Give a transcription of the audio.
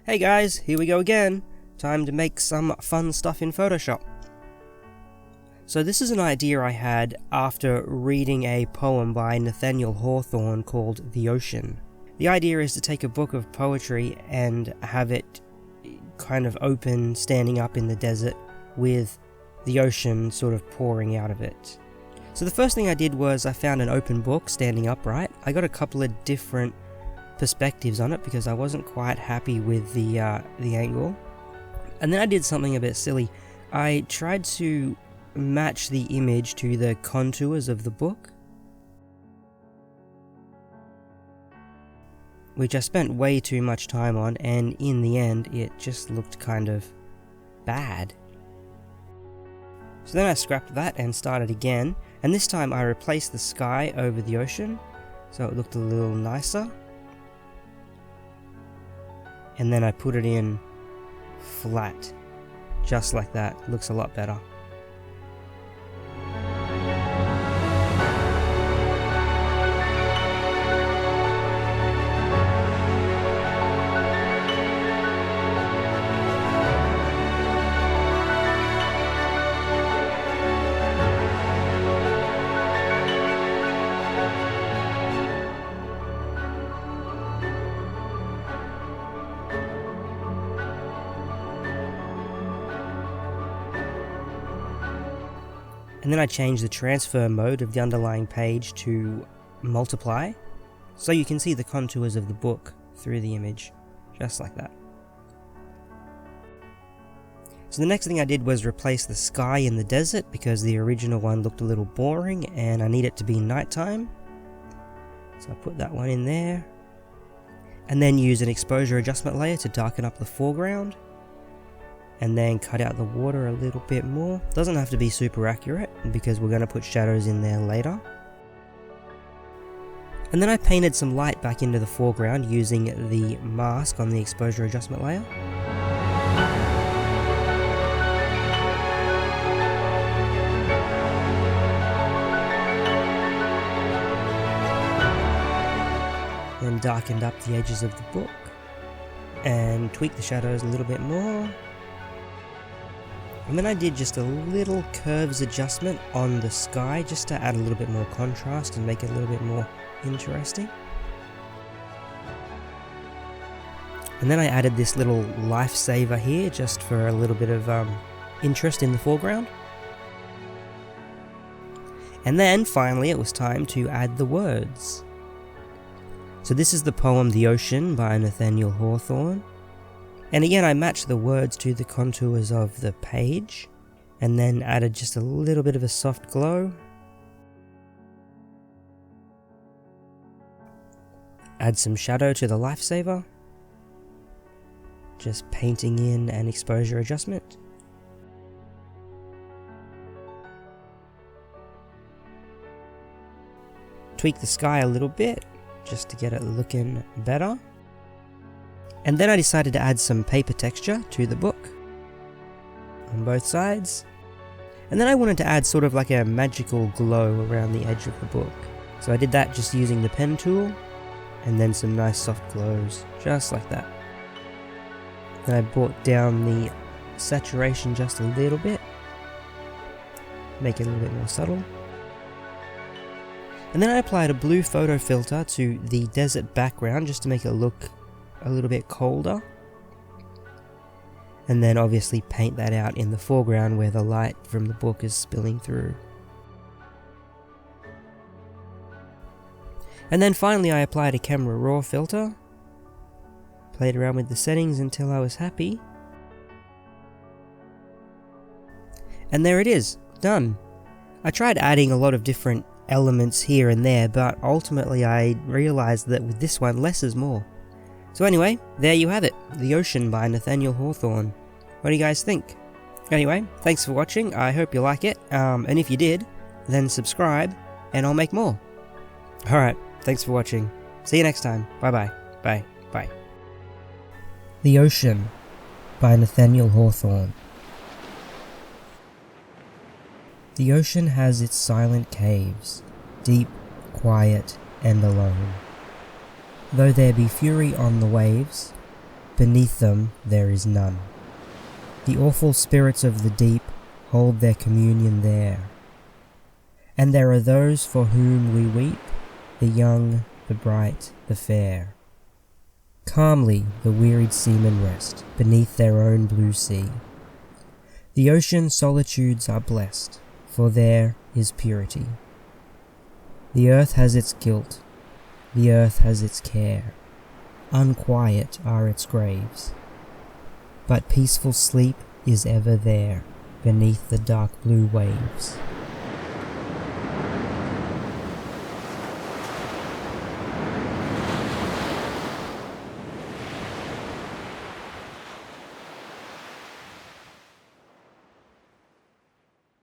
Hey guys, here we go again. Time to make some fun stuff in Photoshop. So this is an idea I had after reading a poem by Nathaniel Hawthorne called The Ocean. The idea is to take a book of poetry and have it kind of open, standing up in the desert, with the ocean sort of pouring out of it. So the first thing I did was I found an open book standing upright. I got a couple of different perspectives on it because I wasn't quite happy with the angle. And then I did something a bit silly. I tried to match the image to the contours of the book, which I spent way too much time on, and in the end it just looked kind of bad. So then I scrapped that and started again, and this time I replaced the sky over the ocean so it looked a little nicer. And then I put it in flat, just like that. Looks a lot better. And then I changed the transfer mode of the underlying page to multiply, so you can see the contours of the book through the image, just like that. So the next thing I did was replace the sky in the desert because the original one looked a little boring and I need it to be nighttime. So I put that one in there. And then use an exposure adjustment layer to darken up the foreground. And then cut out the water a little bit more. Doesn't have to be super accurate because we're going to put shadows in there later. And then I painted some light back into the foreground using the mask on the exposure adjustment layer. Then darkened up the edges of the book and tweaked the shadows a little bit more. And then I did just a little curves adjustment on the sky just to add a little bit more contrast and make it a little bit more interesting. And then I added this little lifesaver here just for a little bit of interest in the foreground. And then finally it was time to add the words. So this is the poem The Ocean by Nathaniel Hawthorne. And again, I matched the words to the contours of the page, and then added just a little bit of a soft glow. Add some shadow to the lifesaver. Just painting in an exposure adjustment. Tweak the sky a little bit, just to get it looking better. And then I decided to add some paper texture to the book on both sides. And then I wanted to add sort of like a magical glow around the edge of the book. So I did that just using the pen tool, and then some nice soft glows, just like that. Then I brought down the saturation just a little bit, make it a little bit more subtle. And then I applied a blue photo filter to the desert background just to make it look a little bit colder, and then obviously paint that out in the foreground where the light from the book is spilling through. And then finally I applied a camera raw filter, played around with the settings until I was happy, and there it is, done. I tried adding a lot of different elements here and there, but ultimately I realized that with this one less is more. So anyway, there you have it, The Ocean by Nathaniel Hawthorne. What do you guys think? Anyway, thanks for watching, I hope you like it, and if you did, then subscribe, and I'll make more. Alright, thanks for watching. See you next time, bye bye, bye, bye. The Ocean by Nathaniel Hawthorne. The ocean has its silent caves, deep, quiet, and alone. Though there be fury on the waves, beneath them there is none. The awful spirits of the deep hold their communion there. And there are those for whom we weep, the young, the bright, the fair. Calmly the wearied seamen rest beneath their own blue sea. The ocean solitudes are blessed, for there is purity. The earth has its guilt, the earth has its care. Unquiet are its graves, but peaceful sleep is ever there beneath the dark blue waves.